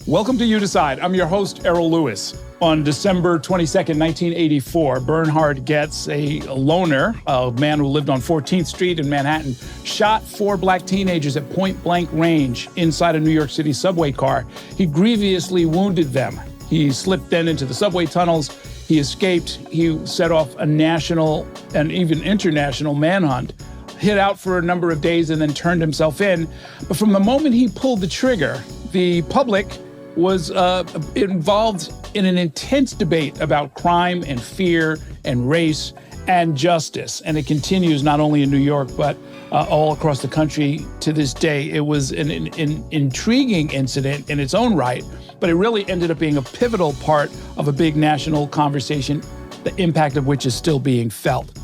Welcome to You Decide. I'm your host, Errol Lewis. On December 22nd, 1984, Bernhard Goetz, a loner, a man who lived on 14th Street in Manhattan, shot 4 black teenagers at point-blank range inside a New York City subway car. He grievously wounded them. He slipped then into the subway tunnels. He escaped. He set off a national and even international manhunt, hid out for a number of days, and then turned himself in. But from the moment he pulled the trigger, the public was involved in an intense debate about crime and fear and race and justice. And it continues not only in New York, but all across the country to this day. It was an intriguing incident in its own right, but it really ended up being a pivotal part of a big national conversation, the impact of which is still being felt.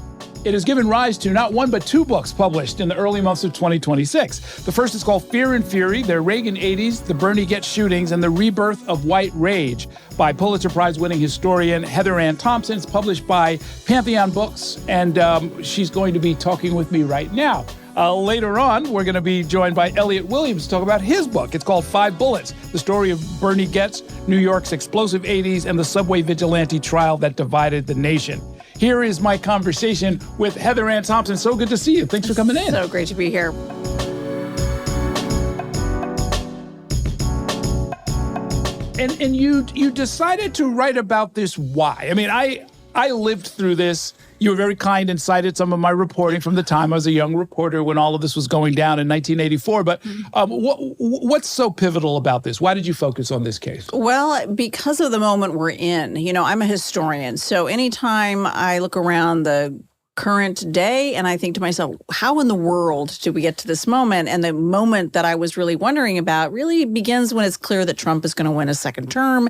It has given rise to not one, but 2 books published in the early months of 2026. The first is called Fear and Fury, the Reagan Eighties, the Bernie Getz Shootings, and the Rebirth of White Rage by Pulitzer Prize-winning historian Heather Ann Thompson. It's published by Pantheon Books, and she's going to be talking with me right now. Later on, we're going to be joined by Elliot Williams to talk about his book. It's called 5 Bullets, the story of Bernie Getz, New York's explosive 80s, and the subway vigilante trial that divided the nation. Here is my conversation with Heather Ann Thompson. So good to see you. Thanks for coming in. So great to be here. And you decided to write about this. Why? I mean, I lived through this. You were very kind and cited some of my reporting from the time I was a young reporter when all of this was going down in 1984. But what's so pivotal about this? Why did you focus on this case? Well, because of the moment we're in. You know, I'm a historian. So anytime I look around the current day and I think to myself, how in the world did we get to this moment? And the moment that I was really wondering about really begins when it's clear that Trump is going to win a second term.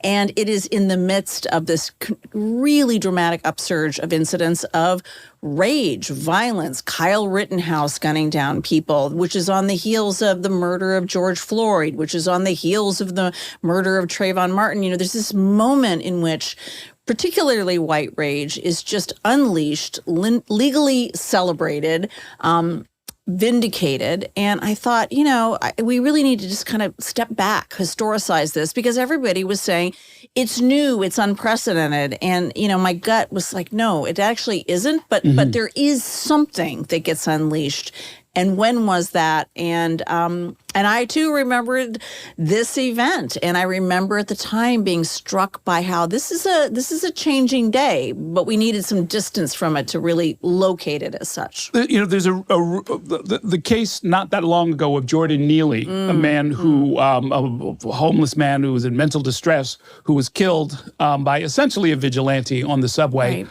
And it is in the midst of this really dramatic upsurge of incidents of rage, violence, Kyle Rittenhouse gunning down people, which is on the heels of the murder of George Floyd, which is on the heels of the murder of Trayvon Martin. You know, there's this moment in which particularly white rage is just unleashed, legally celebrated, vindicated. And I thought, you know, we really need to just kind of step back, historicize this, because everybody was saying it's new, it's unprecedented. And, you know, my gut was like, no, it actually isn't. But there is something that gets unleashed. And when was that? And I too remembered this event, and I remember at the time being struck by how this is a changing day, but we needed some distance from it to really locate it as such. You know, there's the case not that long ago of Jordan Neely, a man who a homeless man who was in mental distress, who was killed by essentially a vigilante on the subway,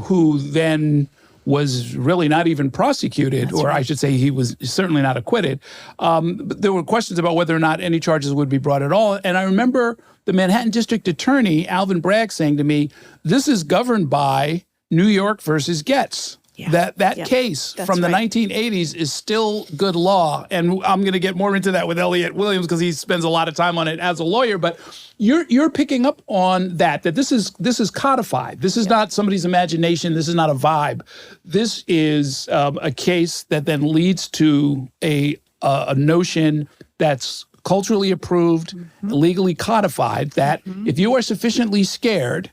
who then was really not even prosecuted, I should say he was certainly not acquitted. But there were questions about whether or not any charges would be brought at all. And I remember the Manhattan District Attorney, Alvin Bragg, saying to me, this is governed by New York versus Getz. Yeah. That case from the 1980s is still good law. And I'm going to get more into that with Elliot Williams because he spends a lot of time on it as a lawyer. But you're picking up on that this is codified. This is not somebody's imagination. This is not a vibe. This is a case that then leads to a notion that's culturally approved, legally codified, that if you are sufficiently scared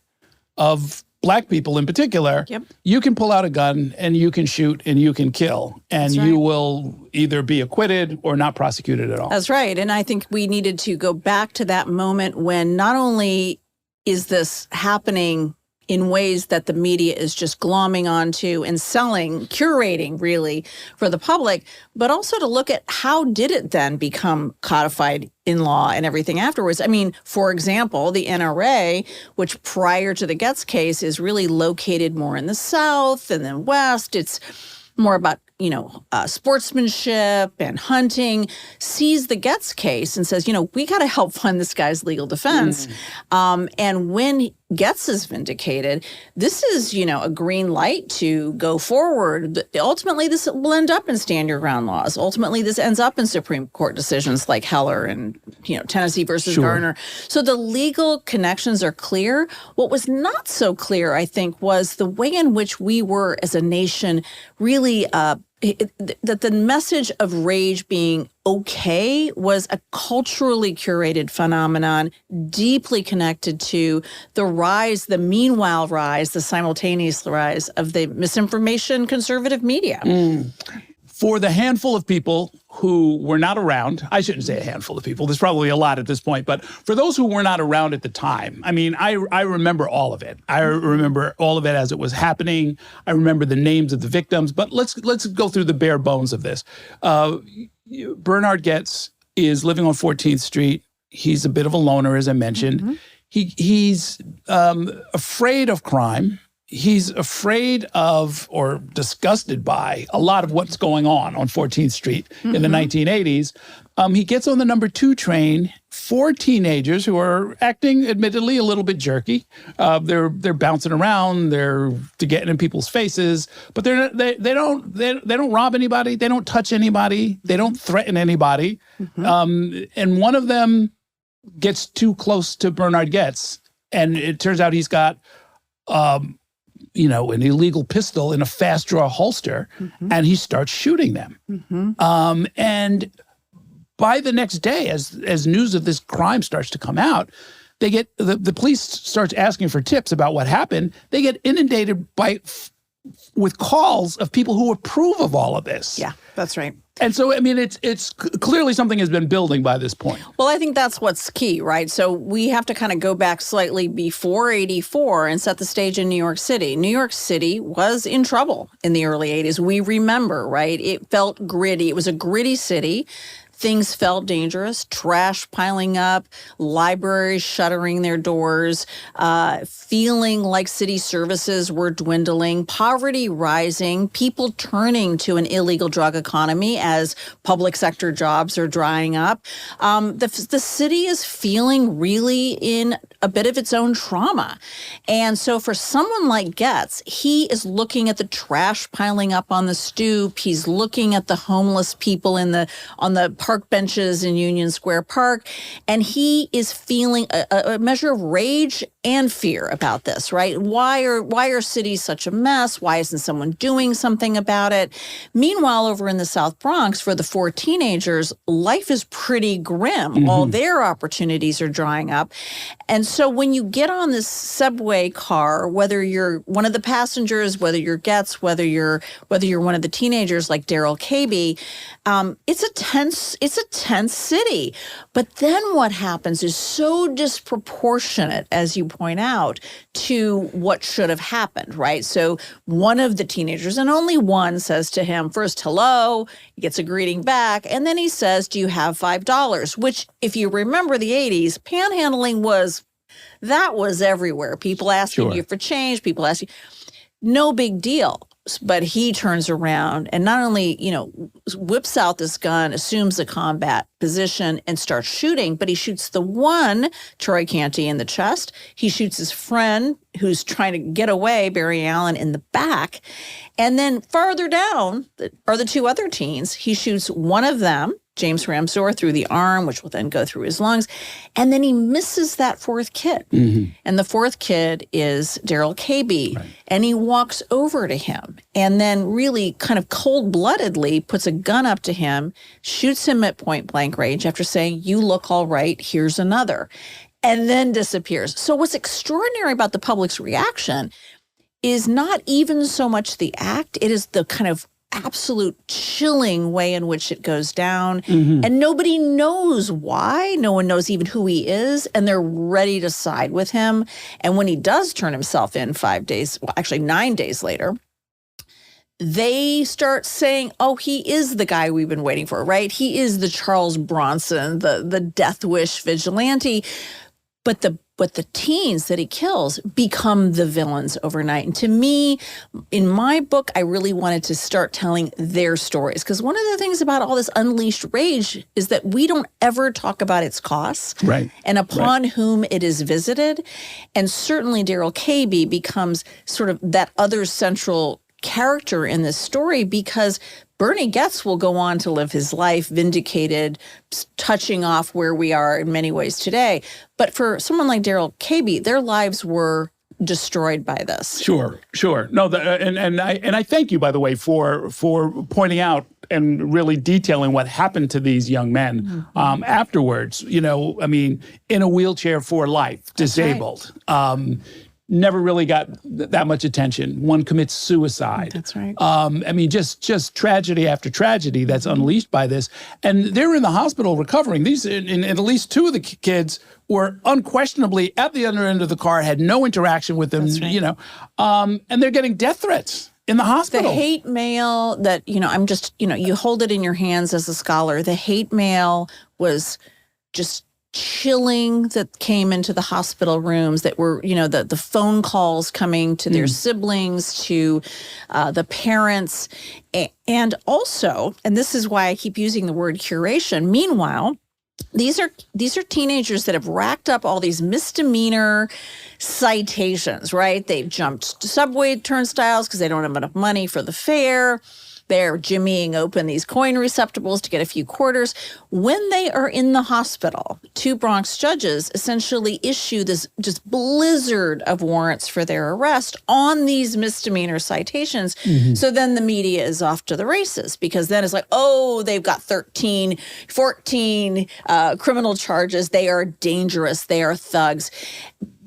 of Black people in particular, you can pull out a gun and you can shoot and you can kill, and you will either be acquitted or not prosecuted at all. That's right. And I think we needed to go back to that moment when not only is this happening in ways that the media is just glomming onto and selling, curating really for the public, but also to look at how did it then become codified in law and everything afterwards. I mean, for example, the NRA, which prior to the Getz case is really located more in the South and then West, it's more about, you know, sportsmanship and hunting, sees the Getz case and says, you know, we got to help fund this guy's legal defense. And when Getz is vindicated, this is, you know, a green light to go forward. Ultimately, this will end up in stand your ground laws. Ultimately, this ends up in Supreme Court decisions like Heller and, you know, Tennessee versus Garner. So the legal connections are clear. What was not so clear, I think, was the way in which we were as a nation really that the message of rage being okay was a culturally curated phenomenon, deeply connected to the rise, the meanwhile rise, the simultaneous rise of the misinformation conservative media. For the handful of people who were not around, I shouldn't say a handful of people, there's probably a lot at this point, but for those who were not around at the time, I mean, I remember all of it. I remember all of it as it was happening. I remember the names of the victims, but let's go through the bare bones of this. Bernhard Goetz is living on 14th Street. He's a bit of a loner, as I mentioned. He's afraid of crime. He's afraid of or disgusted by a lot of what's going on 14th Street in the 1980s. He gets on the number 2 train. 4 teenagers who are acting, admittedly, a little bit jerky. They're bouncing around. They're getting in people's faces, but they don't rob anybody. They don't touch anybody. They don't threaten anybody. And one of them gets too close to Bernhard Goetz, and it turns out he's got an illegal pistol in a fast draw holster, and he starts shooting them. And by the next day, as news of this crime starts to come out, they get the police starts asking for tips about what happened. They get inundated with calls of people who approve of all of this. Yeah, that's right. And so, I mean, it's clearly something has been building by this point. Well, I think that's what's key, right? So we have to kind of go back slightly before 84 and set the stage in New York City. New York City was in trouble in the early 80s. We remember, right? It felt gritty. It was a gritty city. Things felt dangerous, trash piling up, libraries shuttering their doors, feeling like city services were dwindling, poverty rising, people turning to an illegal drug economy as public sector jobs are drying up. The city is feeling really in a bit of its own trauma. And so for someone like Goetz, he is looking at the trash piling up on the stoop. He's looking at the homeless people on the park benches in Union Square Park, and he is feeling a measure of rage and fear about this, right? Why are cities such a mess? Why isn't someone doing something about it? Meanwhile, over in the South Bronx, for the 4 teenagers, life is pretty grim. All their opportunities are drying up. And so when you get on this subway car, whether you're one of the passengers, whether you're Goetz, whether you're one of the teenagers like Daryl Cabey, it's a tense city. But then what happens is so disproportionate, as you point out, to what should have happened, right? So one of the teenagers, and only one, says to him first, hello, he gets a greeting back, and then he says, do you have $5? Which, if you remember the 80s, panhandling was everywhere. People asking you for change, people asking, no big deal. But he turns around and not only, whips out this gun, assumes a combat position and starts shooting, but he shoots the one, Troy Canty, in the chest. He shoots his friend who's trying to get away, Barry Allen, in the back. And then farther down are the 2 other teens. He shoots one of them, James Ramsor, through the arm, which will then go through his lungs. And then he misses that 4th kid. And the 4th kid is Daryl Cabey. Right. And he walks over to him and then really kind of cold-bloodedly puts a gun up to him, shoots him at point-blank range after saying, you look all right, here's another, and then disappears. So what's extraordinary about the public's reaction is not even so much the act, it is the kind of absolute chilling way in which it goes down. And nobody knows why. No one knows even who he is. And they're ready to side with him. And when he does turn himself in 9 days later, they start saying, oh, he is the guy we've been waiting for, right? He is the Charles Bronson, the death wish vigilante. But the teens that he kills become the villains overnight. And to me, in my book, I really wanted to start telling their stories. Because one of the things about all this unleashed rage is that we don't ever talk about its costs. Right. And upon whom it is visited. And certainly Daryl Cabey becomes sort of that other central character in this story, because Bernie Getz will go on to live his life vindicated, touching off where we are in many ways today. But for someone like Daryl Cabey, their lives were destroyed by this. Sure. No, and I thank you, by the way, for pointing out and really detailing what happened to these young men afterwards. In a wheelchair for life, disabled. Right. Never really got that much attention. One commits suicide. That's right. Just tragedy after tragedy that's unleashed by this. And they're in the hospital recovering. These, and at least two of the kids were unquestionably at the other end of the car, had no interaction with them, right. And they're getting death threats in the hospital. The hate mail that, you hold it in your hands as a scholar. The hate mail was just chilling that came into the hospital rooms, that were, the phone calls coming to their siblings, to the parents. And also, and this is why I keep using the word curation, meanwhile, these are teenagers that have racked up all these misdemeanor citations, right? They've jumped subway turnstiles because they don't have enough money for the fare. They're jimmying open these coin receptacles to get a few quarters. When they are in the hospital, two Bronx judges essentially issue this just blizzard of warrants for their arrest on these misdemeanor citations. Mm-hmm. So then the media is off to the races, because then it's like, oh, they've got 13, 14 criminal charges. They are dangerous. They are thugs.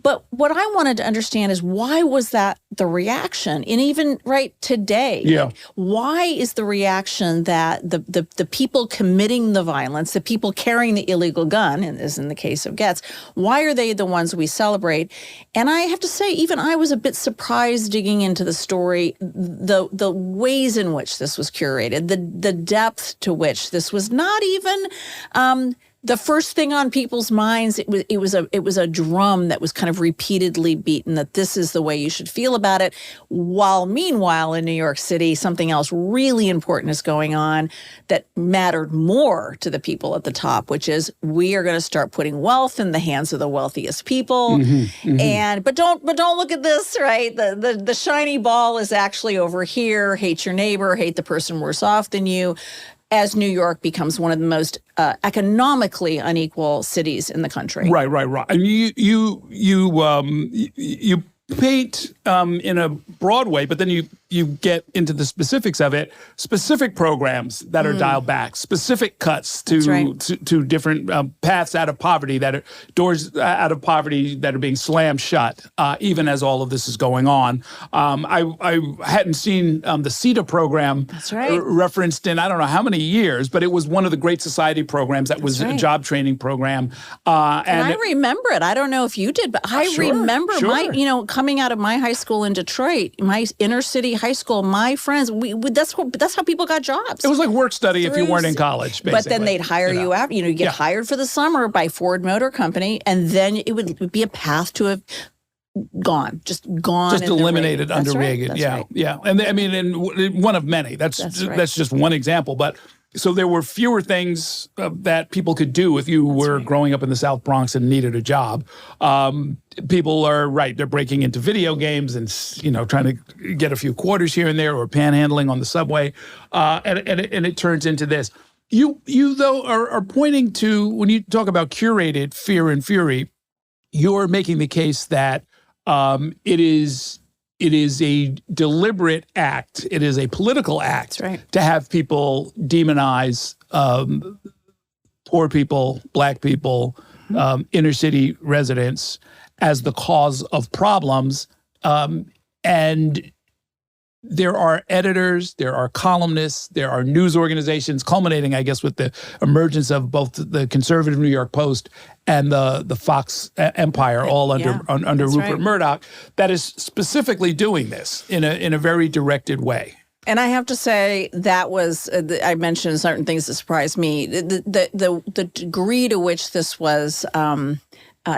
But what I wanted to understand is, why was that the reaction? And even right today, why is the reaction that the people committing the violence, the people carrying the illegal gun, and as in the case of Getz, why are they the ones we celebrate? And I have to say, even I was a bit surprised digging into the story, the ways in which this was curated, the depth to which this was not even the first thing on people's minds. It was a drum that was kind of repeatedly beaten, that this is the way you should feel about it. While meanwhile in New York City, something else really important is going on that mattered more to the people at the top, which is, we are going to start putting wealth in the hands of the wealthiest people. Mm-hmm, mm-hmm. But don't look at this, right? The shiny ball is actually over here. Hate your neighbor, hate the person worse off than you, as New York becomes one of the most economically unequal cities in the country. Right. And you paint in a broad way, but then you get into the specifics of it. Specific programs that are dialed back, specific cuts to different paths out of poverty, doors out of poverty that are being slammed shut, even as all of this is going on. I hadn't seen the CETA program referenced in I don't know how many years, but it was one of the Great Society programs that was a job training program. And I remember it. I don't know if you did, but I remember coming out of my high school in Detroit, my inner city high school, my friends, that's how people got jobs. It was like work study if you weren't in college, basically. But then they'd hire you out. You get hired for the summer by Ford Motor Company, and then it would be a path to have gone. Just eliminated under Reagan. Yeah. And and one of many. That's just one example, but. So there were fewer things that people could do if you were growing up in the South Bronx and needed a job. People are they're breaking into video games and trying to get a few quarters here and there, or panhandling on the subway, and it turns into this. You though are pointing to, when you talk about curated fear and fury, you're making the case that it is a deliberate act. It is a political act to have people demonize poor people, black people, inner city residents as the cause of problems. And there are editors, there are columnists, there are news organizations, culminating, I guess, with the emergence of both the conservative New York Post and the Fox empire, all under Rupert Murdoch, that is specifically doing this in a very directed way. And I have to say, that was, I mentioned certain things that surprised me. The degree to which this was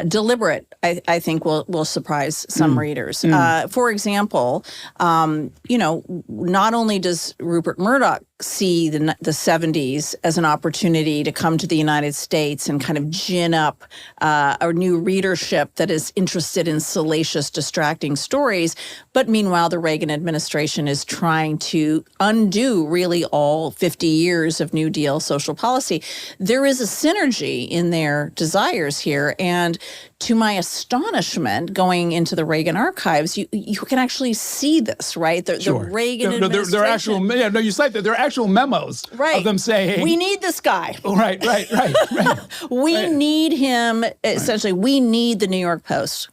deliberate, I think will surprise some readers. For example, not only does Rupert Murdoch see the 70s as an opportunity to come to the United States and kind of gin up a new readership that is interested in salacious, distracting stories, but meanwhile, the Reagan administration is trying to undo really all 50 years of New Deal social policy. There is a synergy in their desires here, and to my astonishment, going into the Reagan archives, you can actually see this, right? The Reagan administration. There are actual, you cite that there are actual memos of them saying, we need this guy. Right. We need him, essentially, we need the New York Post.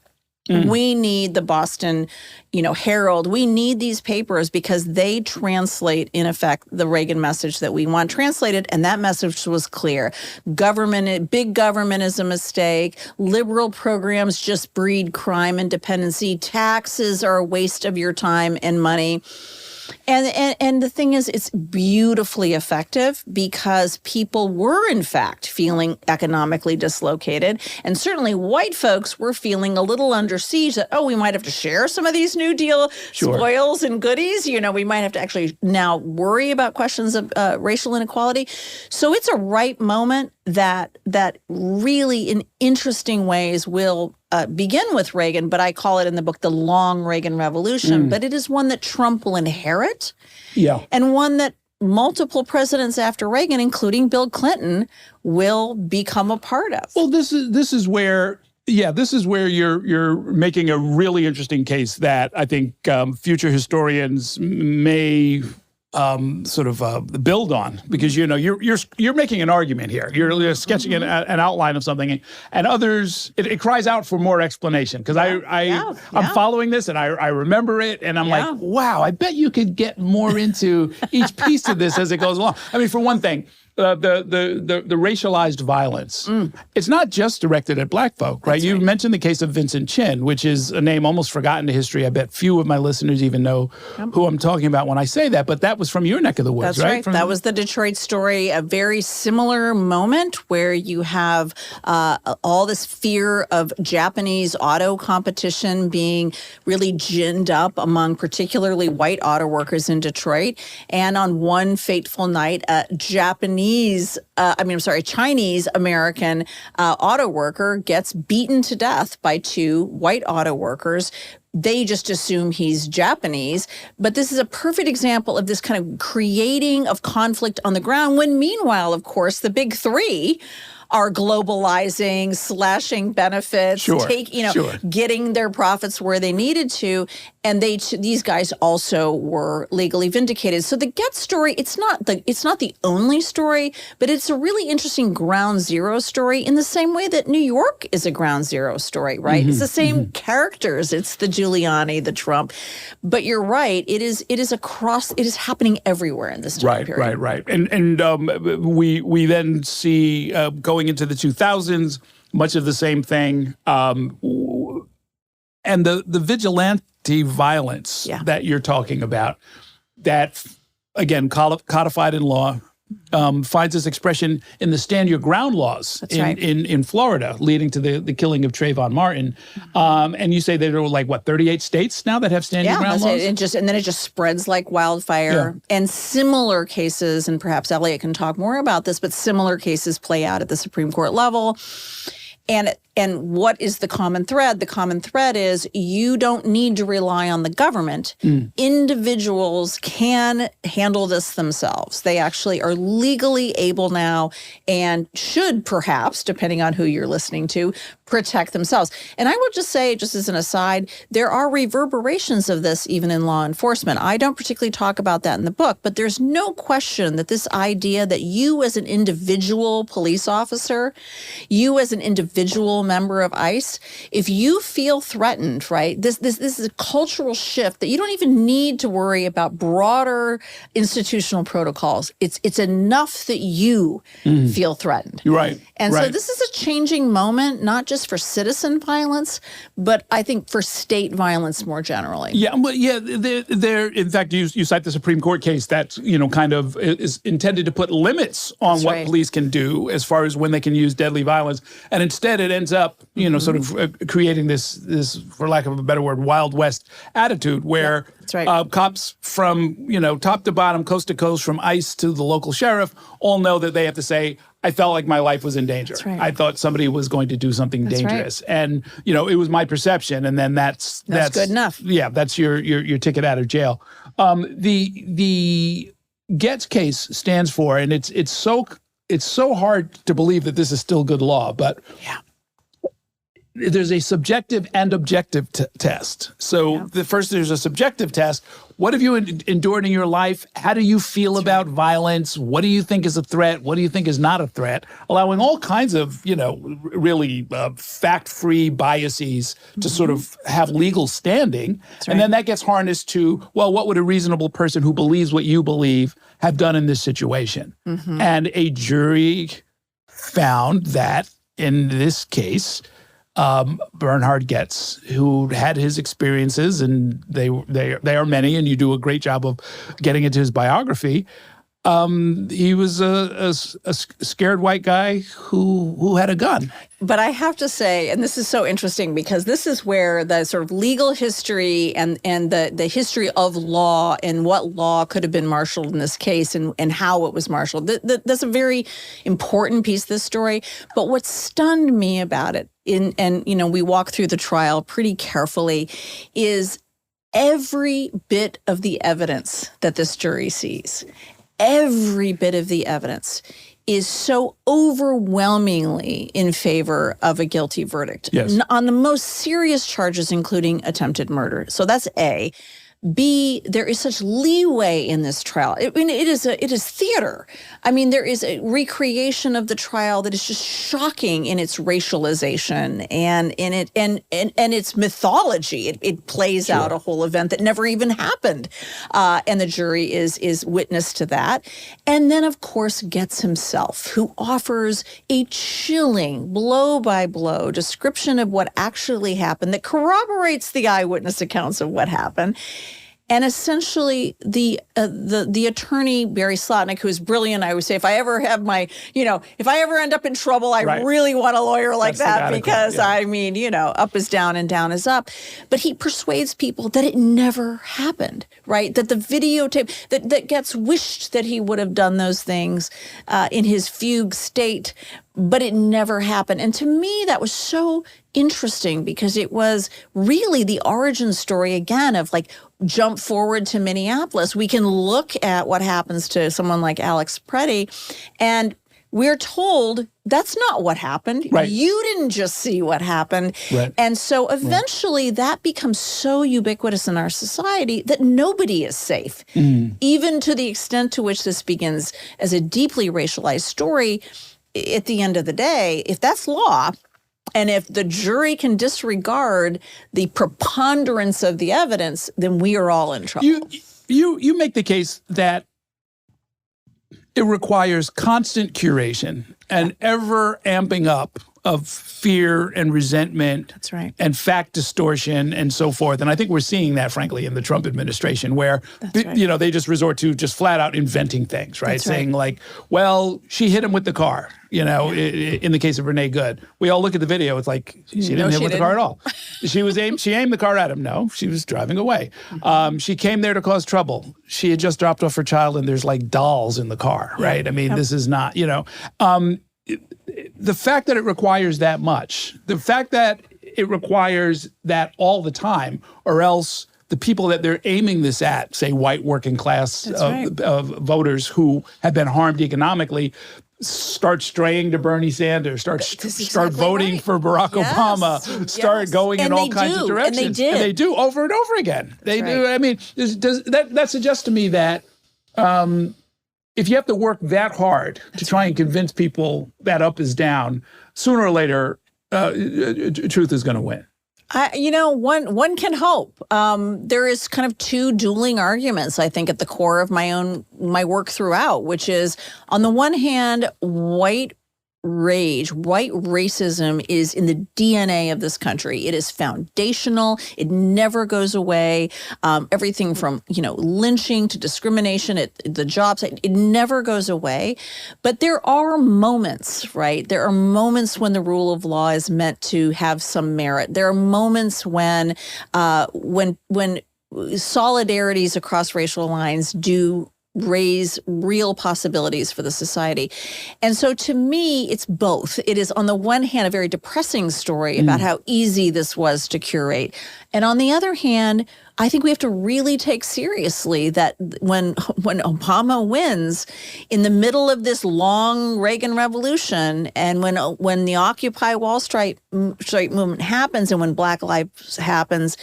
We need the Boston, Herald. We need these papers because they translate, in effect, the Reagan message that we want translated. And that message was clear. Big government is a mistake. Liberal programs just breed crime and dependency. Taxes are a waste of your time and money. And the thing is, it's beautifully effective because people were, in fact, feeling economically dislocated. And certainly white folks were feeling a little under siege that, we might have to share some of these New Deal spoils and goodies. We might have to actually now worry about questions of racial inequality. So it's a ripe moment that really, in interesting ways, will begin with Reagan, but I call it in the book the long Reagan Revolution. But it is one that Trump will inherit, and one that multiple presidents after Reagan, including Bill Clinton, will become a part of. Well, this is where you're making a really interesting case that I think future historians may build on, because you're making an argument here. You're sketching an outline of something, and others it cries out for more explanation. Because I'm following this and I remember it, and I'm like, wow, I bet you could get more into each piece of this as it goes along. I mean, for one thing, the racialized violence. It's not just directed at black folk, right? You mentioned the case of Vincent Chin, which is a name almost forgotten to history. I bet few of my listeners even know who I'm talking about when I say that, but that was from your neck of the woods, right? That's right. That was the Detroit story, a very similar moment where you have all this fear of Japanese auto competition being really ginned up among particularly white auto workers in Detroit. And on one fateful night, Chinese American auto worker gets beaten to death by two white auto workers. They just assume he's Japanese. But this is a perfect example of this kind of creating of conflict on the ground, when meanwhile, of course, the big three are globalizing, slashing benefits, getting their profits where they needed to, and these guys also were legally vindicated. So the Getz story, it's not the only story, but it's a really interesting ground zero story in the same way that New York is a ground zero story, right? It's the same characters. It's the Giuliani, the Trump, but you're right. It is happening everywhere in this time period. Right. And we then see going into the 2000s, much of the same thing. And the vigilante violence that you're talking about, that, again, codified in law, finds its expression in the stand your ground laws in Florida, leading to the killing of Trayvon Martin. And you say there are 38 states now that have stand your ground laws? And then it just spreads like wildfire. And similar cases, and perhaps Elliot can talk more about this, but similar cases play out at the Supreme Court level. And what is the common thread? The common thread is you don't need to rely on the government. Individuals can handle this themselves. They actually are legally able now and should perhaps, depending on who you're listening to, protect themselves. And I will just say, just as an aside, there are reverberations of this even in law enforcement. I don't particularly talk about that in the book, but there's no question that this idea that you as an individual police officer, you as an individual member of ICE, if you feel threatened, right, this is a cultural shift that you don't even need to worry about broader institutional protocols. It's enough that you feel threatened. Right. And so this is a changing moment, not just for citizen violence, but I think for state violence more generally. There. In fact, you cite the Supreme Court case that kind of is intended to put limits on what police can do as far as when they can use deadly violence, and instead it ends up sort of creating this, for lack of a better word, Wild West attitude where cops from top to bottom, coast to coast, from ICE to the local sheriff, all know that they have to say, I felt like my life was in danger. I thought somebody was going to do something dangerous. And, it was my perception. And then that's good enough. Yeah, that's your ticket out of jail. The Getz case stands for, and it's so hard to believe that this is still good law, but there's a subjective and objective test. So first there's a subjective test. What have you endured in your life? How do you feel about violence? What do you think is a threat? What do you think is not a threat? Allowing all kinds of, really fact-free biases to sort of have legal standing. And then that gets harnessed to, well, what would a reasonable person who believes what you believe have done in this situation? And a jury found that in this case, Bernhard Goetz, who had his experiences, and they are many, and you do a great job of getting into his biography. He was a scared white guy who had a gun. But I have to say, and this is so interesting because this is where the sort of legal history and the history of law and what law could have been marshaled in this case and how it was marshaled. That's a very important piece of this story. But what stunned me about it, we walk through the trial pretty carefully, is every bit of the evidence that this jury sees. Every bit of the evidence is so overwhelmingly in favor of a guilty verdict on the most serious charges, including attempted murder. So that's A. B, there is such leeway in this trial. It is theater. I mean, there is a recreation of the trial that is just shocking in its racialization and in it and its mythology. It plays out a whole event that never even happened, and the jury is witness to that. And then, of course, Goetz himself, who offers a chilling blow-by-blow description of what actually happened that corroborates the eyewitness accounts of what happened. And essentially, the attorney, Barry Slotnick, who is brilliant, I would say, if I ever have if I ever end up in trouble, I really want a lawyer like that because, up is down and down is up. But he persuades people that it never happened, right? That the videotape, that Goetz wished that he would have done those things in his fugue state, but it never happened. And to me, that was so interesting because it was really the origin story, again, of jump forward to Minneapolis. We can look at what happens to someone like Alex Preddy, and we're told that's not what happened. Right. You didn't just see what happened. Right. And so eventually that becomes so ubiquitous in our society that nobody is safe, even to the extent to which this begins as a deeply racialized story. At the end of the day, if that's law, and if the jury can disregard the preponderance of the evidence, then we are all in trouble. You make the case that it requires constant curation and ever amping up of fear and resentment. That's right. And fact distortion and so forth. And I think we're seeing that, frankly, in the Trump administration where, they just resort to just flat out inventing things, right? Saying well, she hit him with the car, in the case of Renee Good. We all look at the video. It's like, she didn't hit him with the car at all. She aimed the car at him. No, she was driving away. She came there to cause trouble. She had just dropped off her child and there's dolls in the car, right? I mean, this is not, the fact that it requires that much, the fact that it requires that all the time, or else the people that they're aiming this at, say white working class voters who have been harmed economically, start straying to Bernie Sanders, start voting for Barack Obama, start going in all kinds of directions. And they do over and over again. They do. I mean, that suggests to me that if you have to work that hard to try and convince people that up is down, sooner or later, truth is going to win. One can hope. There is kind of two dueling arguments, I think, at the core of my work throughout, which is, on the one hand, white rage, white racism is in the DNA of this country. It is foundational. It never goes away. Everything from, lynching to discrimination at the job site, it never goes away. But there are moments, right? There are moments when the rule of law is meant to have some merit. There are moments when solidarities across racial lines do raise real possibilities for the society. And so to me, it's both. It is on the one hand a very depressing story about how easy this was to curate. And on the other hand, I think we have to really take seriously that when Obama wins in the middle of this long Reagan revolution, and when the Occupy Wall Street movement happens, and when Black Lives happens,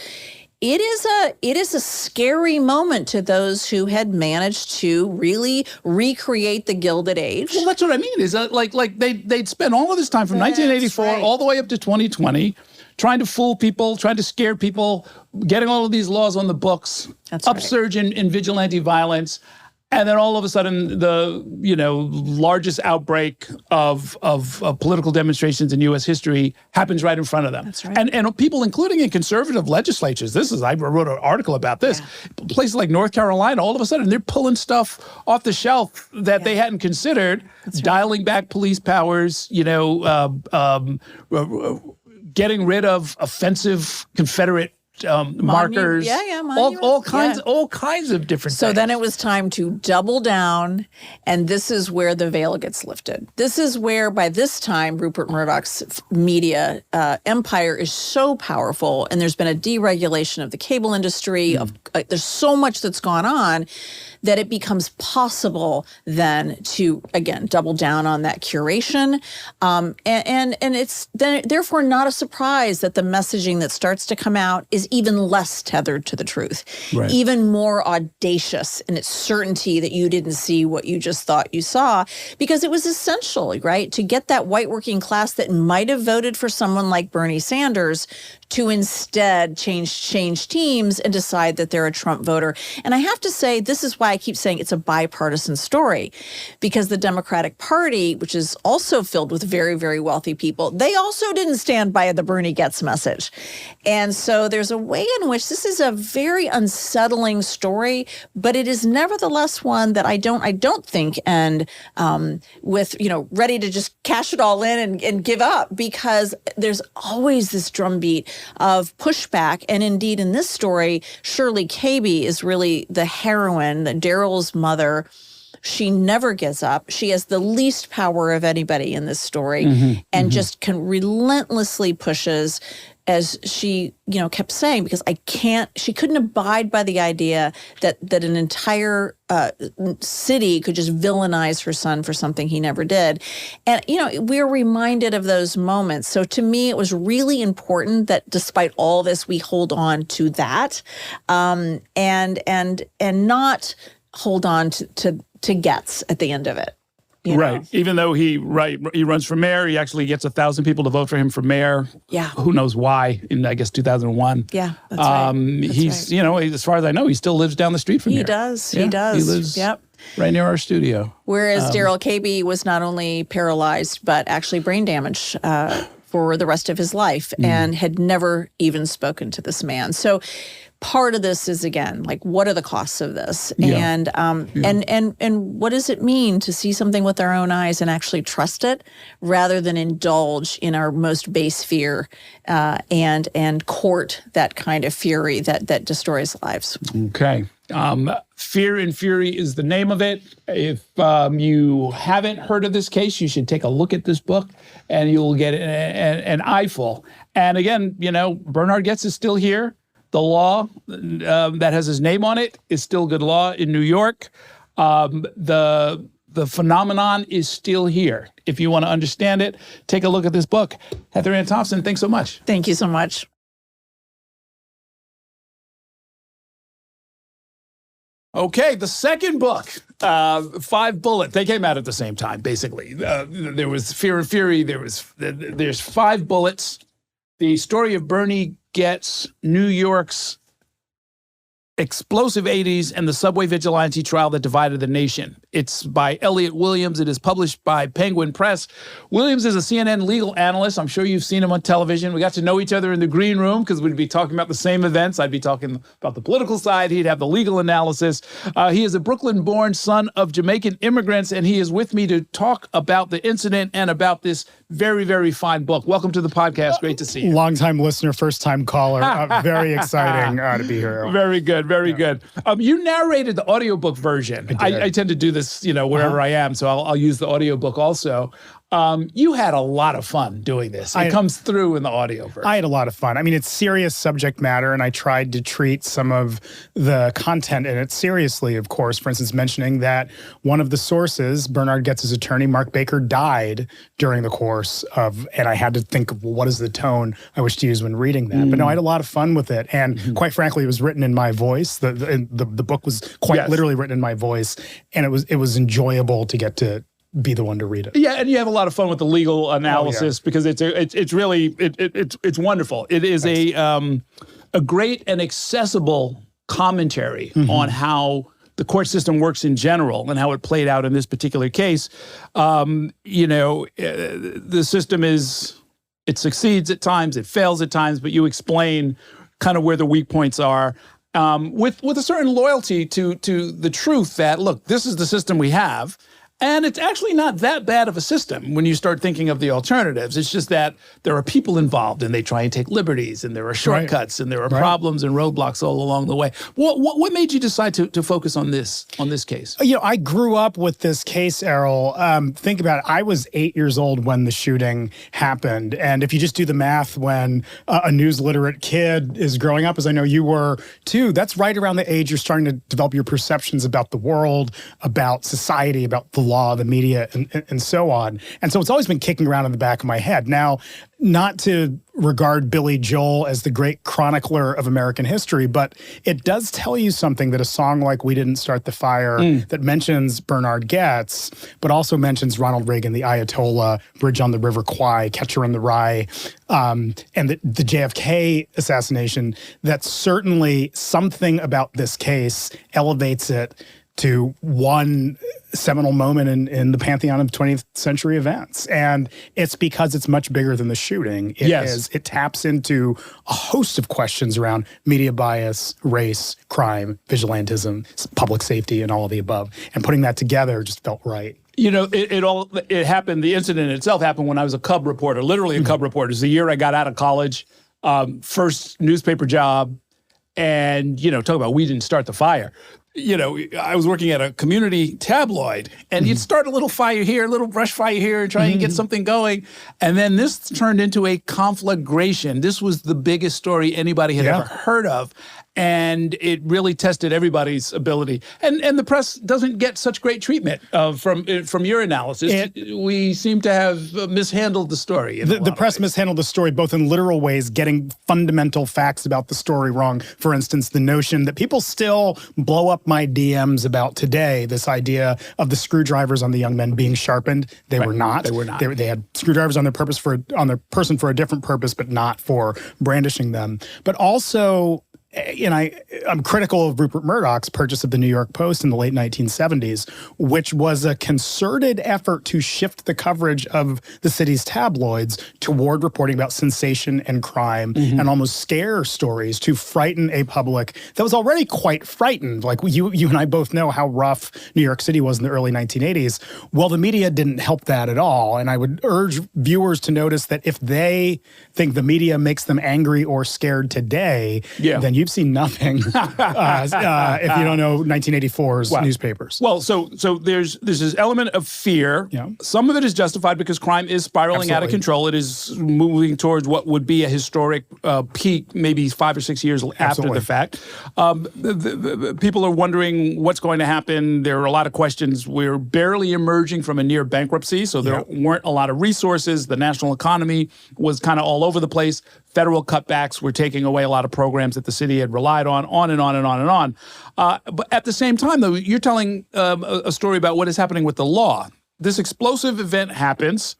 it is a scary moment to those who had managed to really recreate the Gilded Age. Well, that's what I mean. Is that like they'd spent all of this time from 1984 all the way up to 2020, trying to fool people, trying to scare people, getting all of these laws on the books, upsurge in vigilante violence. And then all of a sudden, the largest outbreak of political demonstrations in U.S. history happens right in front of them. That's right. And people, including in conservative legislatures, I wrote an article about this. Yeah. Places like North Carolina, all of a sudden, they're pulling stuff off the shelf that they hadn't considered, dialing back police powers, getting rid of offensive Confederate markers, all kinds of different things. Then it was time to double down, and this is where the veil gets lifted. This is where, by this time, Rupert Murdoch's media empire is so powerful, and there's been a deregulation of the cable industry. There's so much that's gone on that it becomes possible then to, again, double down on that curation. And it's therefore not a surprise that the messaging that starts to come out is even less tethered to the truth, even more audacious in its certainty that you didn't see what you just thought you saw, because it was essential, right, to get that white working class that might have voted for someone like Bernie Sanders to instead change teams and decide that they're a Trump voter. And I have to say, this is why I keep saying it's a bipartisan story, because the Democratic Party, which is also filled with very, very wealthy people, they also didn't stand by the Bernie Getz message. And so there's a way in which this is a very unsettling story, but it is nevertheless one that I don't think end with, ready to just cash it all in and give up, because there's always this drumbeat of pushback. And indeed, in this story, Shirley Caby is really the heroine, Daryl's mother. She never gives up. She has the least power of anybody in this story, and just relentlessly pushes, as she, kept saying, because she couldn't abide by the idea that an entire city could just villainize her son for something he never did. And, we're reminded of those moments. So to me, it was really important that despite all this, we hold on to that, and not hold on to Getz at the end of it. Right. Even though he runs for mayor, he actually gets 1,000 people to vote for him for mayor. Yeah. Who knows why? In, I guess, 2001. Yeah, that's right. He's as far as I know, he still lives down the street from here. He does. Yeah, he does. He lives right near our studio. Whereas Daryl Caby was not only paralyzed, but actually brain damaged for the rest of his life, and had never even spoken to this man. So part of this is, again, like, what are the costs of this? And what does it mean to see something with our own eyes and actually trust it, rather than indulge in our most base fear and court that kind of fury that destroys lives? Okay. Fear and Fury is the name of it. If you haven't heard of this case, you should take a look at this book, and you'll get an eyeful. And again, Bernhard Goetz is still here. The law that has his name on it is still good law in New York. The phenomenon is still here. If you want to understand it, take a look at this book. Heather Ann Thompson, thanks so much. Thank you so much. Okay, the second book, 5 Bullets. They came out at the same time, basically. There was Fear and Fury. There's 5 Bullets. The Story of Bernie Getz, New York's explosive 80s, and the subway vigilante trial that divided the nation. It's by Elliot Williams. It is published by Penguin Press. Williams is a CNN legal analyst. I'm sure you've seen him on television. We got to know each other in the green room because we'd be talking about the same events. I'd be talking about the political side. He'd have the legal analysis. He is a Brooklyn-born son of Jamaican immigrants, and he is with me to talk about the incident and about this very, very fine book. Welcome to the podcast. Great to see you. Long-time listener, first-time caller. Very exciting to be here. Very good, very good. You narrated the audiobook version. I tend to do this, wherever I am, so I'll use the audiobook also. You had a lot of fun doing this. It comes through in the audio version. I had a lot of fun. I mean, it's serious subject matter, and I tried to treat some of the content in it seriously, of course. For instance, mentioning that one of the sources, Bernhard Goetz's attorney, Mark Baker, died during the course of, and I had to think of what is the tone I wish to use when reading that. But no, I had a lot of fun with it. And quite frankly, it was written in my voice. The book was quite literally written in my voice, and it was enjoyable to get to be the one to read it. Yeah, and you have a lot of fun with the legal analysis because it's really wonderful. It is a great and accessible commentary on how the court system works in general and how it played out in this particular case. The system it succeeds at times, it fails at times, but you explain kind of where the weak points are. With a certain loyalty to the truth that, look, this is the system we have. And it's actually not that bad of a system when you start thinking of the alternatives. It's just that there are people involved and they try and take liberties and there are shortcuts and there are problems and roadblocks all along the way. What made you decide to focus on this case? I grew up with this case, Errol. Think about it. I was 8 years old when the shooting happened. And if you just do the math, when a news literate kid is growing up, as I know you were too, that's right around the age you're starting to develop your perceptions about the world, about society, about the law, the media, and so on. And so it's always been kicking around in the back of my head. Now, not to regard Billy Joel as the great chronicler of American history, but it does tell you something that a song like We Didn't Start the Fire that mentions Bernhard Goetz, but also mentions Ronald Reagan, the Ayatollah, Bridge on the River Kwai, Catcher in the Rye, and the JFK assassination, that certainly something about this case elevates it to one seminal moment in the pantheon of 20th century events. And it's because it's much bigger than the shooting. It taps into a host of questions around media bias, race, crime, vigilantism, public safety, and all of the above. And putting that together just felt right. It happened, the incident itself happened when I was a cub reporter, literally a cub reporter. It was the year I got out of college, first newspaper job, and, talk about we didn't start the fire. I was working at a community tabloid, and you'd start a little fire here, a little brush fire here, and try and get something going. And then this turned into a conflagration. This was the biggest story anybody had ever heard of. And it really tested everybody's ability. And the press doesn't get such great treatment from your analysis. We seem to have mishandled the story. The press mishandled the story both in literal ways, getting fundamental facts about the story wrong. For instance, the notion that people still blow up my DMs about today, this idea of the screwdrivers on the young men being sharpened. They were not. They were not. They had screwdrivers on their person for a different purpose, but not for brandishing them. But also, I'm critical of Rupert Murdoch's purchase of the New York Post in the late 1970s, which was a concerted effort to shift the coverage of the city's tabloids toward reporting about sensation and crime and almost scare stories to frighten a public that was already quite frightened. Like you and I both know how rough New York City was in the early 1980s. Well, the media didn't help that at all. And I would urge viewers to notice that if they think the media makes them angry or scared today, then you've seen nothing if you don't know 1984's newspapers. Well, so there's this element of fear. Some of it is justified because crime is spiraling out of control. It is moving towards what would be a historic peak, maybe 5 or 6 years after the fact. People are wondering what's going to happen. There are a lot of questions. We're barely emerging from a near bankruptcy, so there weren't a lot of resources. The national economy was kind of all over the place. Federal cutbacks were taking away a lot of programs that the city had relied on and on and on and on. But at the same time, though, you're telling a story about what is happening with the law. This explosive event happens.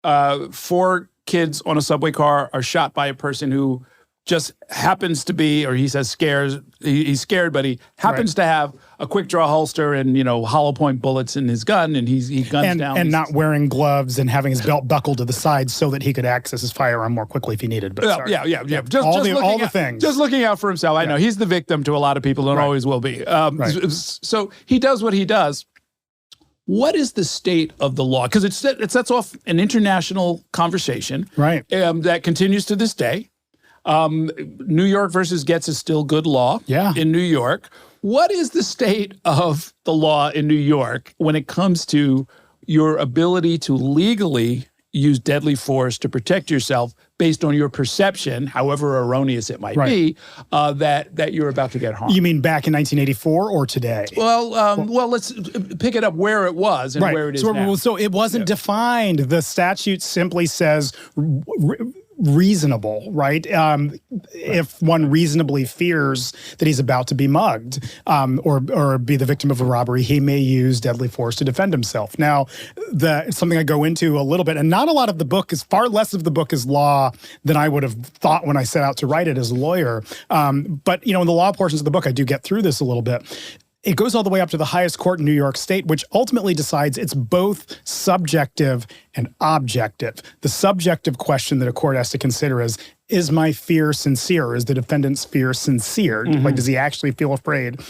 4 kids on a subway car are shot by a person who just happens to be, or he says he's scared, but he happens to have a quick draw holster and, hollow point bullets in his gun, and he guns down. And not wearing gloves and having his belt buckled to the side so that he could access his firearm more quickly if he needed. But yeah. Just all looking the things. Just looking out for himself. I know he's the victim to a lot of people and always will be. So he does what he does. What is the state of the law? Because it sets off an international conversation that continues to this day. New York versus Getz is still good law in New York. What is the state of the law in New York when it comes to your ability to legally use deadly force to protect yourself based on your perception, however erroneous it might be, that you're about to get harmed? You mean back in 1984 or today? Well, let's pick it up where it was and where it is now. So it wasn't defined. The statute simply says reasonable, right? If one reasonably fears that he's about to be mugged or be the victim of a robbery, he may use deadly force to defend himself. Now, it's something I go into a little bit, and not a lot of the book is, far less of the book is law than I would have thought when I set out to write it as a lawyer. But, in the law portions of the book, I do get through this a little bit. It goes all the way up to the highest court in New York State, which ultimately decides it's both subjective and objective. The subjective question that a court has to consider is my fear sincere? Is the defendant's fear sincere? Like, does he actually feel afraid?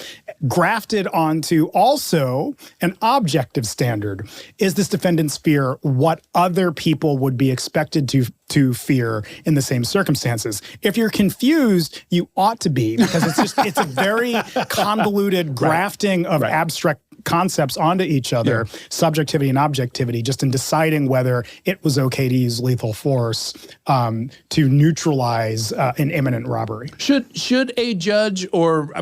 Grafted onto also an objective standard. Is this defendant's fear what other people would be expected to fear in the same circumstances? If you're confused, you ought to be, because it's a very convoluted grafting of abstract concepts onto each other, subjectivity and objectivity, just in deciding whether it was okay to use lethal force to neutralize an imminent robbery. Should a judge, or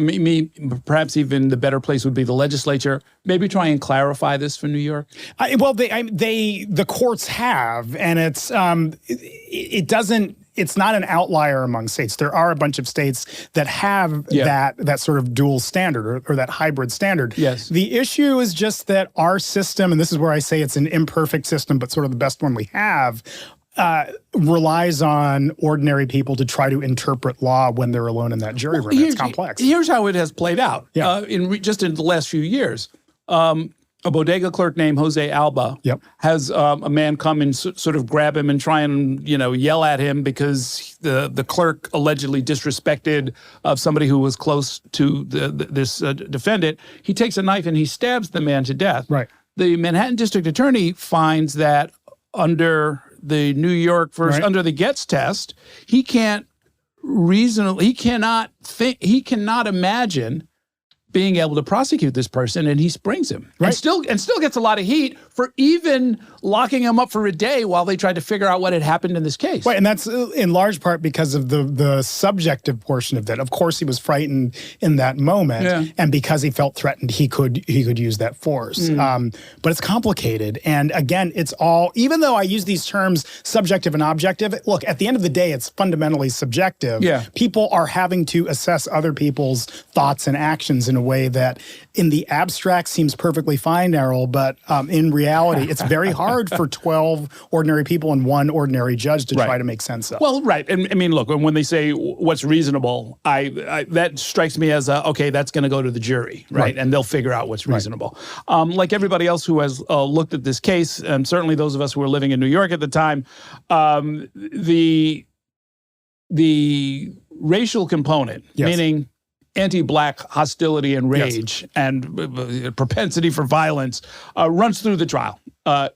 perhaps even the better place would be the legislature, maybe try and clarify this for New York? The courts have, and it's not an outlier among states. There are a bunch of states that have that sort of dual standard or that hybrid standard. Yes. The issue is just that our system, and this is where I say it's an imperfect system, but sort of the best one we have, relies on ordinary people to try to interpret law when they're alone in that jury room. It's complex. Here's how it has played out in the last few years. A bodega clerk named Jose Alba has a man come and sort of grab him and try and yell at him because the clerk allegedly disrespected somebody who was close to this defendant. He takes a knife and he stabs the man to death. Right. The Manhattan District Attorney finds that under the New York under the Getz test, he cannot imagine being able to prosecute this person, and he springs him, and still gets a lot of heat for even locking him up for a day while they tried to figure out what had happened in this case. Right, and that's in large part because of the subjective portion of that. Of course, he was frightened in that moment, and because he felt threatened, he could use that force. But it's complicated, and again, it's all, even though I use these terms subjective and objective, look, at the end of the day, it's fundamentally subjective. People are having to assess other people's thoughts and actions in a way that in the abstract seems perfectly fine, Errol, but in reality, it's very hard for 12 ordinary people and one ordinary judge to try to make sense of. Well, and I mean, look, when they say what's reasonable, that strikes me as okay, that's going to go to the jury, right? And they'll figure out what's reasonable. Like everybody else who has looked at this case, and certainly those of us who were living in New York at the time, the racial component, meaning anti-Black hostility and rage and propensity for violence runs through the trial.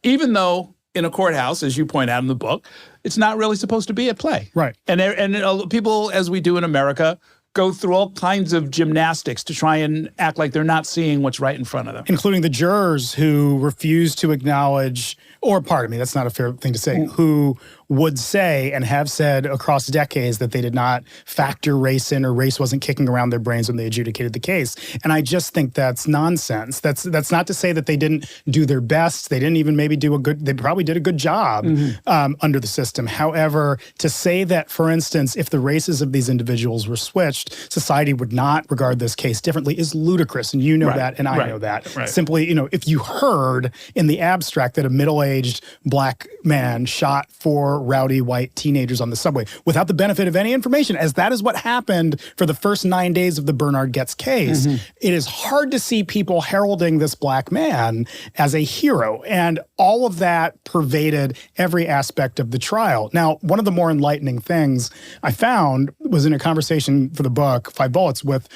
Even though in a courthouse, as you point out in the book, it's not really supposed to be at play. Right. And people, as we do in America, go through all kinds of gymnastics to try and act like they're not seeing what's right in front of them. Including the jurors who refuse to acknowledge, or pardon me, that's not a fair thing to say, who would say and have said across decades that they did not factor race in, or race wasn't kicking around their brains when they adjudicated the case. And I just think that's nonsense. That's not to say that they didn't do their best. They didn't even maybe they probably did a good job under the system. However, to say that, for instance, if the races of these individuals were switched, society would not regard this case differently is ludicrous. And you know that, and I know that. Simply, if you heard in the abstract that a middle-aged middle-aged black man shot 4 rowdy white teenagers on the subway without the benefit of any information, as that is what happened for the first 9 days of the Bernhard Goetz case. It is hard to see people heralding this black man as a hero, and all of that pervaded every aspect of the trial. Now, one of the more enlightening things I found was in a conversation for the book, 5 Bullets, with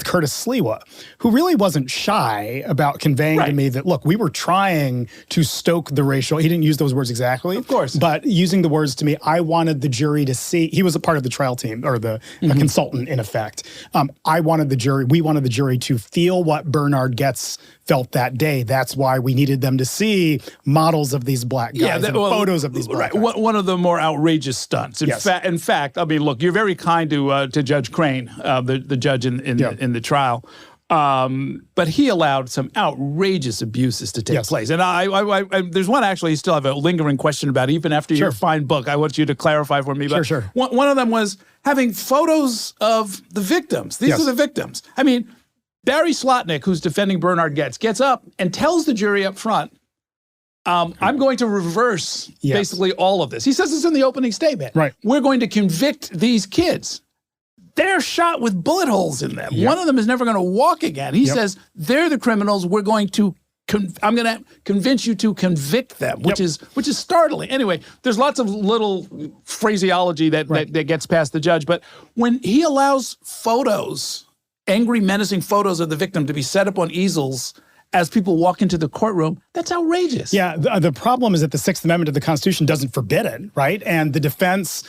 Curtis Sliwa, who really wasn't shy about conveying to me that, look, we were trying to stoke the racial, he didn't use those words exactly, of course, but using the words to me, I wanted the jury to see, he was a part of the trial team, or a consultant in effect. We wanted the jury to feel what Bernhard Goetz felt that day. That's why we needed them to see models of these black guys, photos of these black guys. One of the more outrageous stunts. In fact, I mean, look, you're very kind to Judge Crane, the judge in the trial. But he allowed some outrageous abuses to take place. And I there's one actually you still have a lingering question about, even after your fine book. I want you to clarify for me. But one of them was having photos of the victims. These are the victims. I mean, Barry Slotnick, who's defending Bernhard Goetz, gets up and tells the jury up front, I'm going to reverse basically all of this. He says this in the opening statement. We're going to convict these kids. They're shot with bullet holes in them. One of them is never going to walk again. He says, they're the criminals. We're going to, I'm going to convince you to convict them, which is startling. Anyway, there's lots of little phraseology that gets past the judge. But when he allows photos, angry, menacing photos of the victim to be set up on easels as people walk into the courtroom, that's outrageous. Yeah, the problem is that the Sixth Amendment of the Constitution doesn't forbid it, right? And the defense,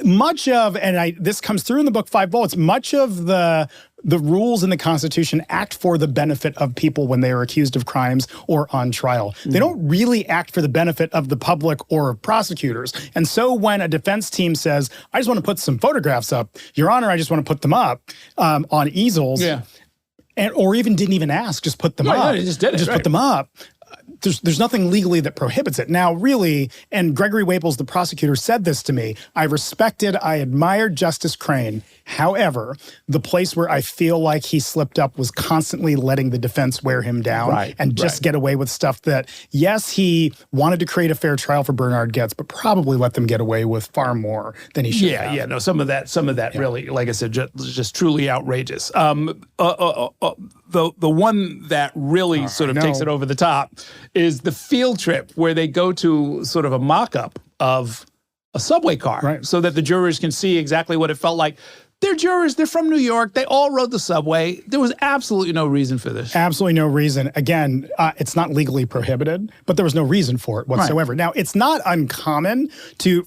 much of, and this comes through in the book 5 Bullets, much of the rules in the Constitution act for the benefit of people when they are accused of crimes or on trial. They don't really act for the benefit of the public or of prosecutors. And so when a defense team says, I just want to put some photographs up, Your Honor, I just want to put them up on easels, or even didn't even ask, just put them up. No, just did it. Just put them up. There's nothing legally that prohibits it. Now, really, and Gregory Waples, the prosecutor, said this to me, I admired Justice Crane. However, the place where I feel like he slipped up was constantly letting the defense wear him down and just get away with stuff that, yes, he wanted to create a fair trial for Bernhard Goetz, but probably let them get away with far more than he should have. Yeah, no, some of that really, like I said, just truly outrageous. The one that really sort of takes it over the top is the field trip where they go to sort of a mock-up of a subway car so that the jurors can see exactly what it felt like. They're jurors. They're from New York. They all rode the subway. There was absolutely no reason for this. Absolutely no reason. Again, it's not legally prohibited, but there was no reason for it whatsoever. Now, it's not uncommon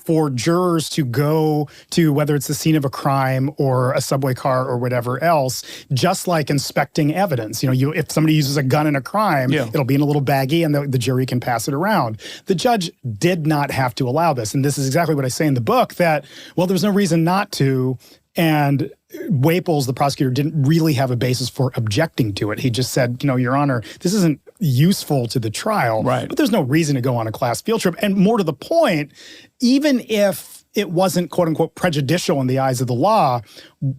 for jurors to go to, whether it's the scene of a crime or a subway car or whatever else, just like inspecting evidence. If somebody uses a gun in a crime, it'll be in a little baggie and the jury can pass it around. The judge did not have to allow this. And this is exactly what I say in the book, that, well, there's no reason not to. And Waples, the prosecutor, didn't really have a basis for objecting to it. He just said, Your Honor, this isn't useful to the trial, but there's no reason to go on a class field trip. And more to the point, even if it wasn't, quote unquote, prejudicial in the eyes of the law,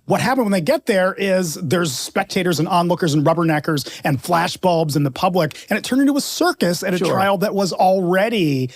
what happened when they get there is there's spectators and onlookers and rubberneckers and flashbulbs in the public, and it turned into a circus at a trial that was already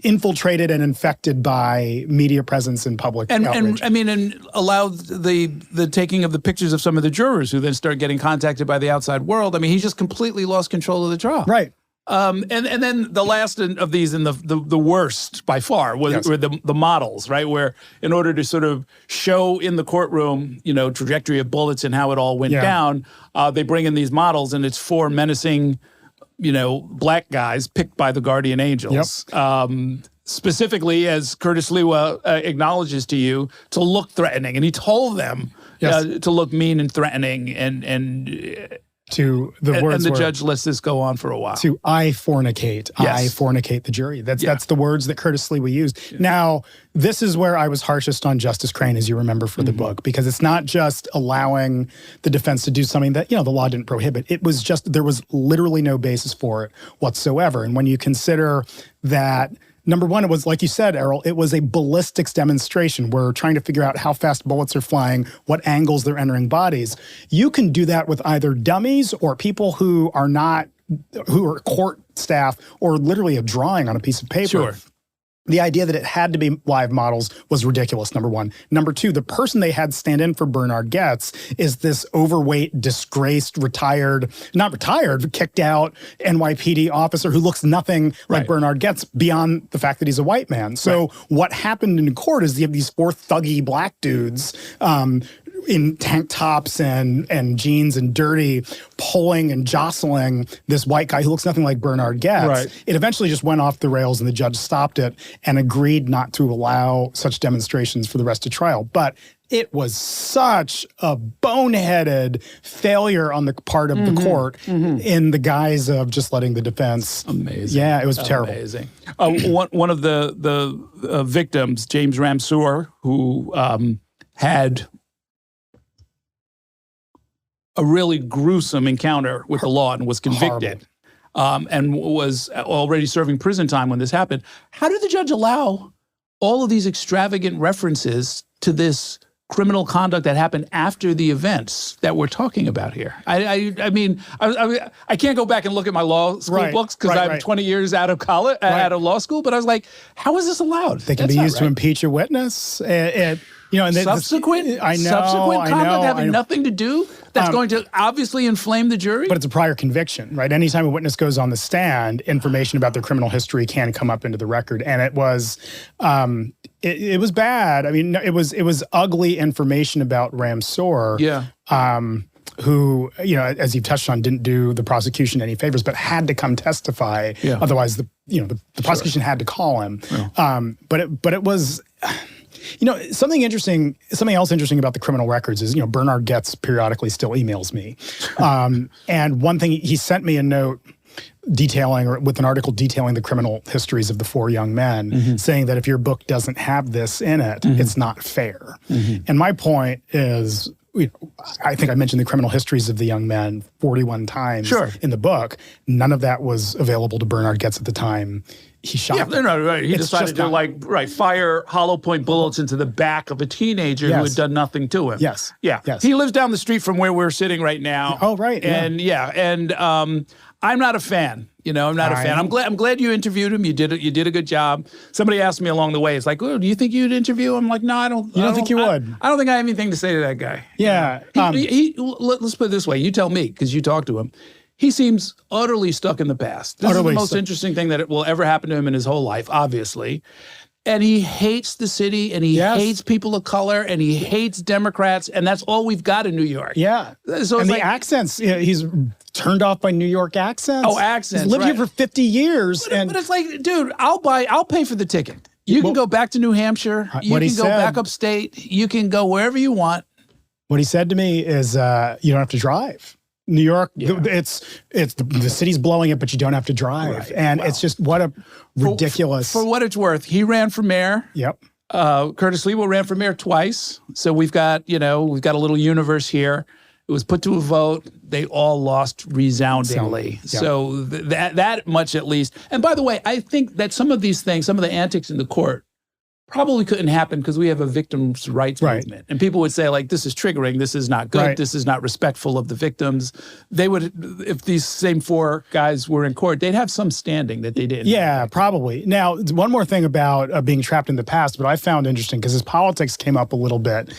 infiltrated and infected by media presence and public outrage. And allowed the taking of the pictures of some of the jurors who then start getting contacted by the outside world. I mean, he just completely lost control of the trial. Right. And then the last of these, and the worst by far, were the models, right? Where in order to sort of show in the courtroom, trajectory of bullets and how it all went down, they bring in these models, and it's 4 menacing, black guys picked by the guardian angels. Specifically, as Curtis Sliwa acknowledges to you, to look threatening. And he told them to look mean and threatening and to the words, and the judge lets this go on for a while. To I fornicate the jury. That's the words that Curtis Sliwa used. Now, this is where I was harshest on Justice Crane, as you remember, for the book, because it's not just allowing the defense to do something that the law didn't prohibit. It was just, there was literally no basis for it whatsoever. And when you consider that, number one, it was, like you said, Errol, it was a ballistics demonstration. We're trying to figure out how fast bullets are flying, what angles they're entering bodies. You can do that with either dummies or people who are not who were court staff, or literally a drawing on a piece of paper. Sure. The idea that it had to be live models was ridiculous, number one. Number two, the person they had stand in for Bernhard Goetz is this overweight, disgraced, not retired, kicked out NYPD officer who looks nothing like Bernhard Goetz beyond the fact that he's a white man. So what happened in court is you have these four thuggy black dudes in tank tops and jeans and dirty, pulling and jostling this white guy who looks nothing like Bernhard Goetz. Right. It eventually just went off the rails, and the judge stopped it and agreed not to allow such demonstrations for the rest of trial. But it was such a boneheaded failure on the part of the court in the guise of just letting the defense. Amazing. Yeah, it was terrible. Amazing. One of the victims, James Ramseur, who had a really gruesome encounter with the law and was convicted, and was already serving prison time when this happened. How did the judge allow all of these extravagant references to this criminal conduct that happened after the events that we're talking about here? I mean, I can't go back and look at my law school books because I'm 20 years out of college, out of law school. But I was like, how is this allowed? They can be used to impeach a witness. And subsequent conduct having nothing to do. That's going to obviously inflame the jury. But it's a prior conviction, right? Anytime a witness goes on the stand, information about their criminal history can come up into the record, and it was it was bad. I mean, it was ugly information about Ramseur. Yeah. Who, as you've touched on, didn't do the prosecution any favors, but had to come testify. Yeah. Otherwise, the prosecution had to call him. Yeah. But it was. Something else interesting about the criminal records is, Bernhard Goetz periodically still emails me. And one thing, he sent me a note with an article detailing the criminal histories of the four young men, saying that if your book doesn't have this in it, it's not fair. And my point is, I think I mentioned the criminal histories of the young men 41 times in the book. None of that was available to Bernhard Goetz at the time he shot them. Right. He decided to fire hollow point bullets into the back of a teenager who had done nothing to him. Yes. He lives down the street from where we're sitting right now. Oh, right. And I'm not a fan. I'm not a fan. I'm glad you interviewed him. You did a good job. Somebody asked me along the way, it's like, oh, do you think you'd interview him? I'm like, no, I don't. You don't think you would? I don't think I have anything to say to that guy. Yeah. Let's put it this way. You tell me, because you talked to him. He seems utterly stuck in the past. This is the most interesting thing that will ever happen to him in his whole life, obviously. And he hates the city, and he hates people of color, and he hates Democrats, and that's all we've got in New York. Yeah. So and the accents, he's turned off by New York accents. Oh, accents. He's lived here for 50 years. But it's like, dude, I'll pay for the ticket. You can go back to New Hampshire. You can go back upstate. You can go wherever you want. What he said to me is, you don't have to drive. New York, it's the city's blowing it, but you don't have to drive. And it's just, what a ridiculous. For what it's worth, he ran for mayor. Yep. Curtis Lewa ran for mayor twice. So we've got a little universe here. It was put to a vote. They all lost resoundingly. Yep. So that much at least. And by the way, I think that some of these things, some of the antics in the court, probably couldn't happen because we have a victims' rights movement. And people would say, like, this is triggering, this is not good, this is not respectful of the victims. They would, if these same four guys were in court, they'd have some standing that they didn't. Yeah, probably. Now, one more thing about being trapped in the past, but I found interesting, because his politics came up a little bit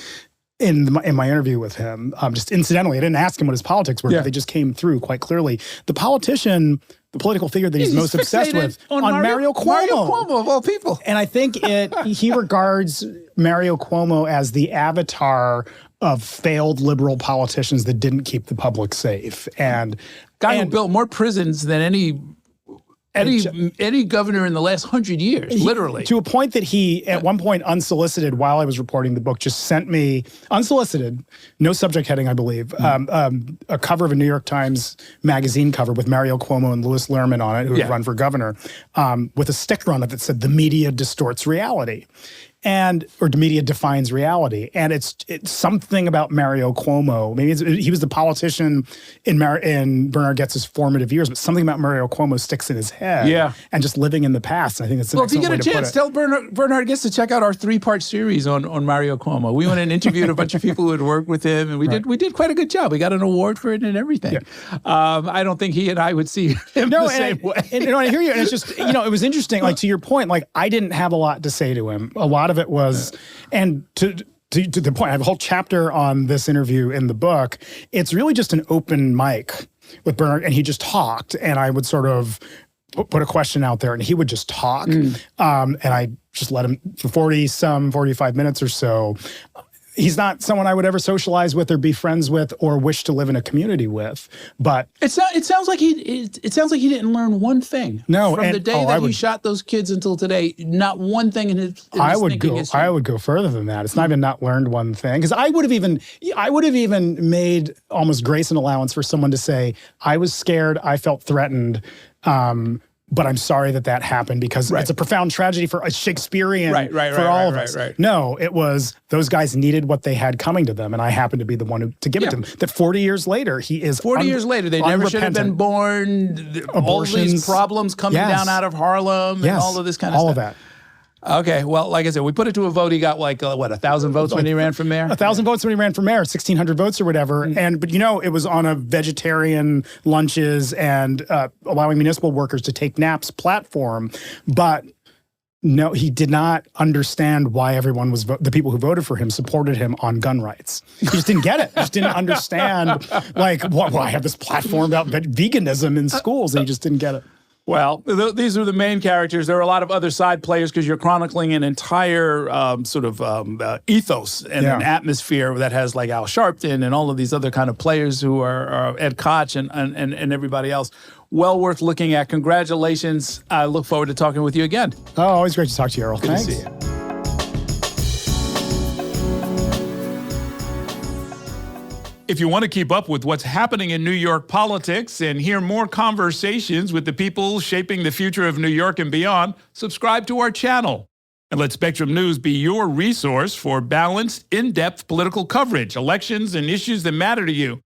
in my interview with him. Just incidentally, I didn't ask him what his politics were, but they just came through quite clearly. The political figure that he's most obsessed with on Mario Cuomo. Mario Cuomo, of all people. And I think he regards Mario Cuomo as the avatar of failed liberal politicians that didn't keep the public safe. And who built more prisons than any governor in the last 100 years, literally. To a point that he, at one point, unsolicited, while I was reporting the book, just sent me, unsolicited, no subject heading, I believe, a cover of a New York Times magazine cover with Mario Cuomo and Louis Lerman on it, who had run for governor, with a sticker on it that said, "The media distorts reality." or the media defines reality. And it's something about Mario Cuomo. Maybe he was the politician in Bernhard Goetz's formative years, but something about Mario Cuomo sticks in his head. Yeah. And just living in the past. I think that's an excellent way to put it. Well, if you get a chance, tell Bernhard Goetz to check out our 3-part series on Mario Cuomo. We went and interviewed a bunch of people who had worked with him, and we did quite a good job. We got an award for it and everything. Yeah. I don't think he and I would see him the same way. And I hear you. And it's just, it was interesting. Like, to your point, like, I didn't have a lot to say to him. A lot of it was, and to the point, I have a whole chapter on this interview in the book. It's really just an open mic with Bernhard, and he just talked, and I would sort of put a question out there, and he would just talk. And I just let him for 45 minutes or so. He's not someone I would ever socialize with or be friends with or wish to live in a community with. But it sounds like he didn't learn one thing. No, from the day that he shot those kids until today. Not one thing in his thinking history. I would go further than that. It's not even not learned one thing, because I would have even made almost grace and allowance for someone to say, I was scared, I felt threatened. But I'm sorry that happened, because it's a profound tragedy for a Shakespearean for all of us. Right. No, it was those guys needed what they had coming to them, and I happened to be the one to give it to them. That 40 years later, he is 40 years later, they never should have been born. Abortions, all these problems coming down out of Harlem and all of this kind of stuff. All of that. Okay, well, like I said, we put it to a vote. He got 1,000 votes when he ran for mayor? 1,000 votes when he ran for mayor, 1,600 votes or whatever. But it was on a vegetarian lunches and allowing municipal workers to take naps platform. But no, he did not understand why everyone the people who voted for him supported him on gun rights. He just didn't get it. He just didn't understand, I have this platform about veganism in schools, and he just didn't get it. Well, these are the main characters. There are a lot of other side players, because you're chronicling an entire ethos and an atmosphere that has like Al Sharpton and all of these other kind of players who are Ed Koch and everybody else. Well worth looking at. Congratulations. I look forward to talking with you again. Oh, always great to talk to you, Errol. Good to see you. If you want to keep up with what's happening in New York politics and hear more conversations with the people shaping the future of New York and beyond, subscribe to our channel. And let Spectrum News be your resource for balanced, in-depth political coverage, elections, and issues that matter to you.